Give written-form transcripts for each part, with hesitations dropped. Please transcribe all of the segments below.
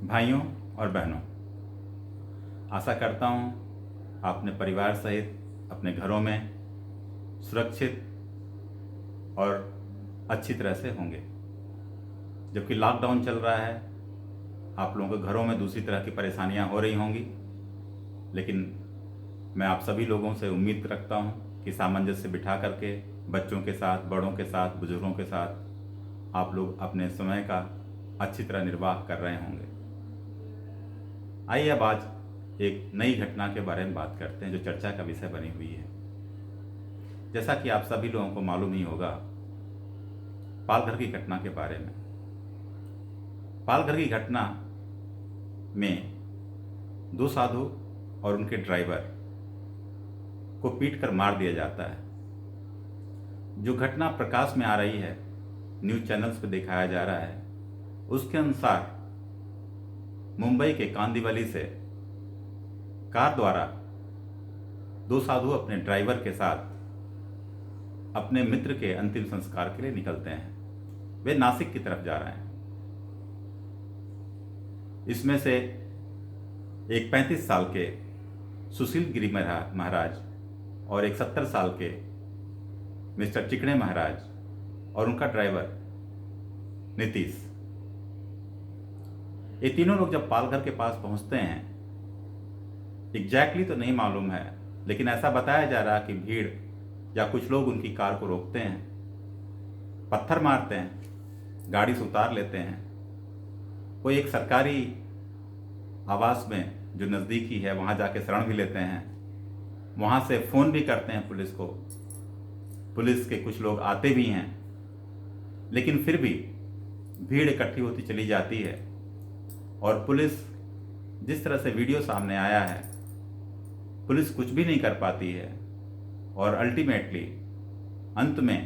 भाइयों और बहनों, आशा करता हूँ आप अपने परिवार सहित अपने घरों में सुरक्षित और अच्छी तरह से होंगे। जबकि लॉकडाउन चल रहा है, आप लोगों के घरों में दूसरी तरह की परेशानियाँ हो रही होंगी, लेकिन मैं आप सभी लोगों से उम्मीद रखता हूँ कि सामंजस्य बिठा करके बच्चों के साथ, बड़ों के साथ, बुजुर्गों के साथ आप लोग अपने समय का अच्छी तरह निर्वाह कर रहे होंगे। आइए अब आज एक नई घटना के बारे में बात करते हैं जो चर्चा का विषय बनी हुई है। जैसा कि आप सभी लोगों को मालूम ही होगा, पालघर की घटना के बारे में। पालघर की घटना में दो साधु और उनके ड्राइवर को पीट कर मार दिया जाता है। जो घटना प्रकाश में आ रही है, न्यूज़ चैनल्स पर दिखाया जा रहा है, उसके अनुसार मुंबई के कांदिवली से कार द्वारा दो साधु अपने ड्राइवर के साथ अपने मित्र के अंतिम संस्कार के लिए निकलते हैं। वे नासिक की तरफ जा रहे हैं। इसमें से एक 35 साल के सुशील गिरी महाराज और एक 70 साल के मिस्टर चिकने महाराज और उनका ड्राइवर नीतीश, ये तीनों लोग जब पालघर के पास पहुंचते हैं, एग्जैक्टली तो नहीं मालूम है, लेकिन ऐसा बताया जा रहा है कि भीड़ या कुछ लोग उनकी कार को रोकते हैं, पत्थर मारते हैं, गाड़ी से उतार लेते हैं। कोई एक सरकारी आवास में जो नज़दीकी है वहाँ जाके शरण भी लेते हैं। वहाँ से फ़ोन भी करते हैं पुलिस को। पुलिस के कुछ लोग आते भी हैं, लेकिन फिर भी भीड़ इकट्ठी होती चली जाती है। और पुलिस, जिस तरह से वीडियो सामने आया है, पुलिस कुछ भी नहीं कर पाती है और अल्टीमेटली अंत में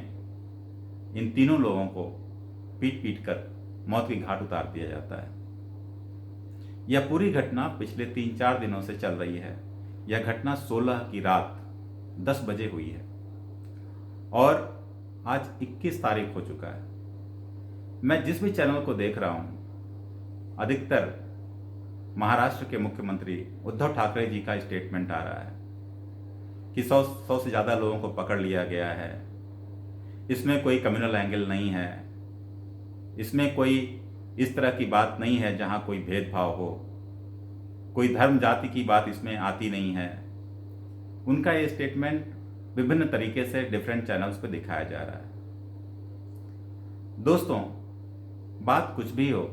इन तीनों लोगों को पीट पीट कर मौत की घाट उतार दिया जाता है। यह पूरी घटना पिछले 3-4 दिनों से चल रही है। यह घटना 16 की रात 10 बजे हुई है और आज 21 तारीख हो चुका है। मैं जिस भी चैनल को देख रहा हूँ, अधिकतर महाराष्ट्र के मुख्यमंत्री उद्धव ठाकरे जी का स्टेटमेंट आ रहा है कि 100 से ज़्यादा लोगों को पकड़ लिया गया है। इसमें कोई कम्युनल एंगल नहीं है, इसमें कोई इस तरह की बात नहीं है जहाँ कोई भेदभाव हो, कोई धर्म जाति की बात इसमें आती नहीं है। उनका ये स्टेटमेंट विभिन्न तरीके से डिफरेंट चैनल्स पर दिखाया जा रहा है। दोस्तों, बात कुछ भी हो,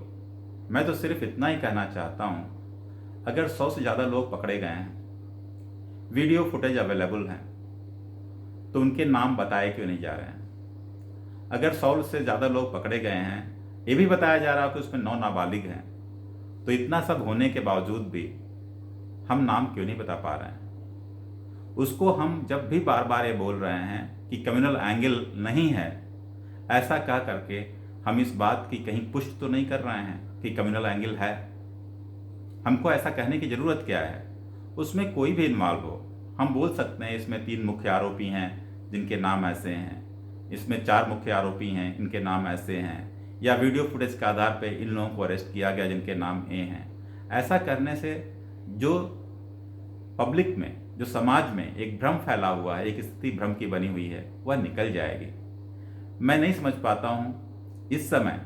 मैं तो सिर्फ इतना ही कहना चाहता हूँ, अगर 100 से ज़्यादा लोग पकड़े गए हैं, वीडियो फुटेज अवेलेबल हैं, तो उनके नाम बताए क्यों नहीं जा रहे हैं? अगर 100 से ज़्यादा लोग पकड़े गए हैं, ये भी बताया जा रहा है कि उसमें 9 नाबालिग हैं, तो इतना सब होने के बावजूद भी हम नाम क्यों नहीं बता पा रहे हैं? उसको हम जब भी बार बार ये बोल रहे हैं कि कम्युनल एंगल नहीं है, ऐसा कह करके हम इस बात की कहीं पुष्टि तो नहीं कर रहे हैं कि कम्युनल एंगल है। हमको ऐसा कहने की ज़रूरत क्या है? उसमें कोई भी इन्वॉल्व हो, हम बोल सकते हैं इसमें 3 मुख्य आरोपी हैं जिनके नाम ऐसे हैं, इसमें 4 मुख्य आरोपी हैं इनके नाम ऐसे हैं, या वीडियो फुटेज के आधार पे इन लोगों को अरेस्ट किया गया जिनके नाम ए हैं। ऐसा करने से जो पब्लिक में, जो समाज में एक भ्रम फैला हुआ है, एक स्थिति भ्रम की बनी हुई है, वह निकल जाएगी। मैं नहीं समझ पाता हूँ इस समय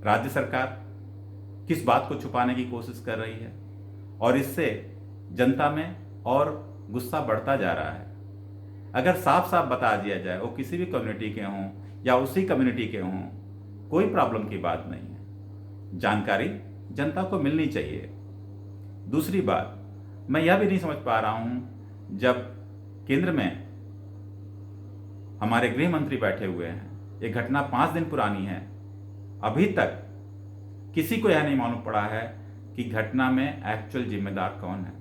राज्य सरकार किस बात को छुपाने की कोशिश कर रही है और इससे जनता में और गुस्सा बढ़ता जा रहा है। अगर साफ साफ बता दिया जाए, वो किसी भी कम्युनिटी के हों या उसी कम्युनिटी के हों, कोई प्रॉब्लम की बात नहीं है। जानकारी जनता को मिलनी चाहिए। दूसरी बात, मैं यह भी नहीं समझ पा रहा हूं, जब केंद्र में हमारे गृह मंत्री बैठे हुए हैं, ये घटना 5 दिन पुरानी है, अभी तक किसी को यह नहीं मालूम पड़ा है कि घटना में एक्चुअल जिम्मेदार कौन है।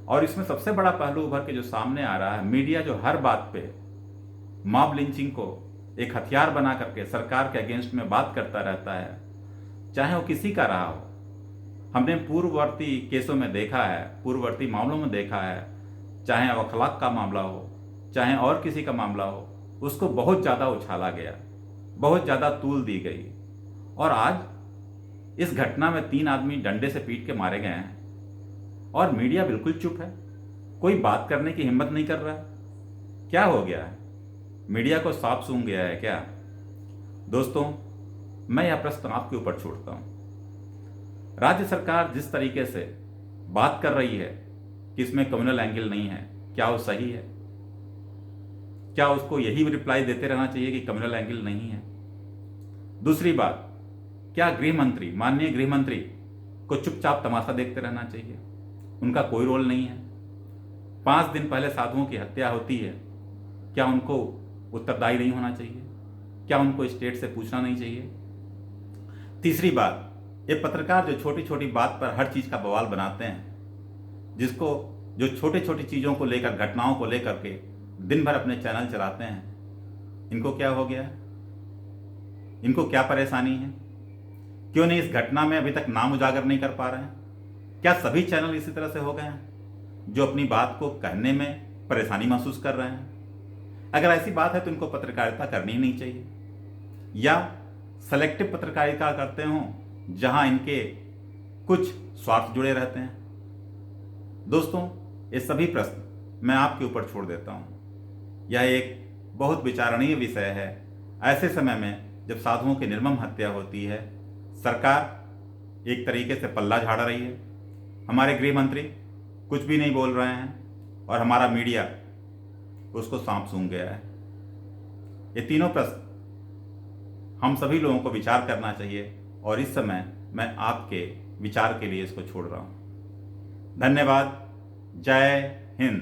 और इसमें सबसे बड़ा पहलू उभर के जो सामने आ रहा है, मीडिया जो हर बात पे मॉब लिंचिंग को एक हथियार बना करके सरकार के अगेंस्ट में बात करता रहता है, चाहे वो किसी का रहा हो। हमने पूर्ववर्ती केसों में देखा है, पूर्ववर्ती मामलों में देखा है, चाहे अखलाक का मामला हो, चाहे और किसी का मामला हो, उसको बहुत ज़्यादा उछाला गया, बहुत ज़्यादा तूल दी गई। और आज इस घटना में 3 आदमी डंडे से पीट के मारे गए हैं और मीडिया बिल्कुल चुप है, कोई बात करने की हिम्मत नहीं कर रहा है। क्या हो गया है? मीडिया को सांप सूंघ गया है क्या? दोस्तों, मैं यह प्रश्न आपके ऊपर छोड़ता हूं। राज्य सरकार जिस तरीके से बात कर रही है कि इसमें कम्युनल एंगल नहीं है, क्या वो सही है? क्या उसको यही रिप्लाई देते रहना चाहिए कि कम्युनल एंगल नहीं है? दूसरी बात, क्या गृह मंत्री, माननीय गृह मंत्री को चुपचाप तमाशा देखते रहना चाहिए? उनका कोई रोल नहीं है। 5 दिन पहले साधुओं की हत्या होती है, क्या उनको उत्तरदायी नहीं होना चाहिए? क्या उनको स्टेट से पूछना नहीं चाहिए? तीसरी बात, ये पत्रकार जो छोटी छोटी बात पर हर चीज का बवाल बनाते हैं, जो छोटी छोटी चीजों को लेकर, घटनाओं को लेकर के दिन भर अपने चैनल चलाते हैं, इनको क्या हो गया है? इनको क्या परेशानी है? क्यों नहीं इस घटना में अभी तक नाम उजागर नहीं कर पा रहे हैं? क्या सभी चैनल इसी तरह से हो गए हैं जो अपनी बात को कहने में परेशानी महसूस कर रहे हैं? अगर ऐसी बात है तो इनको पत्रकारिता करनी ही नहीं चाहिए, या सेलेक्टिव पत्रकारिता करते हों जहां इनके कुछ स्वार्थ जुड़े रहते हैं। दोस्तों, ये सभी प्रश्न मैं आपके ऊपर छोड़ देता हूं। यह एक बहुत विचारणीय विषय है। ऐसे समय में जब साधुओं की निर्मम हत्या होती है, सरकार एक तरीके से पल्ला झाड़ रही है, हमारे गृह मंत्री कुछ भी नहीं बोल रहे हैं और हमारा मीडिया उसको सांप सूंघ गया है। ये तीनों प्रश्न हम सभी लोगों को विचार करना चाहिए और इस समय मैं आपके विचार के लिए इसको छोड़ रहा हूं। धन्यवाद। जय हिंद।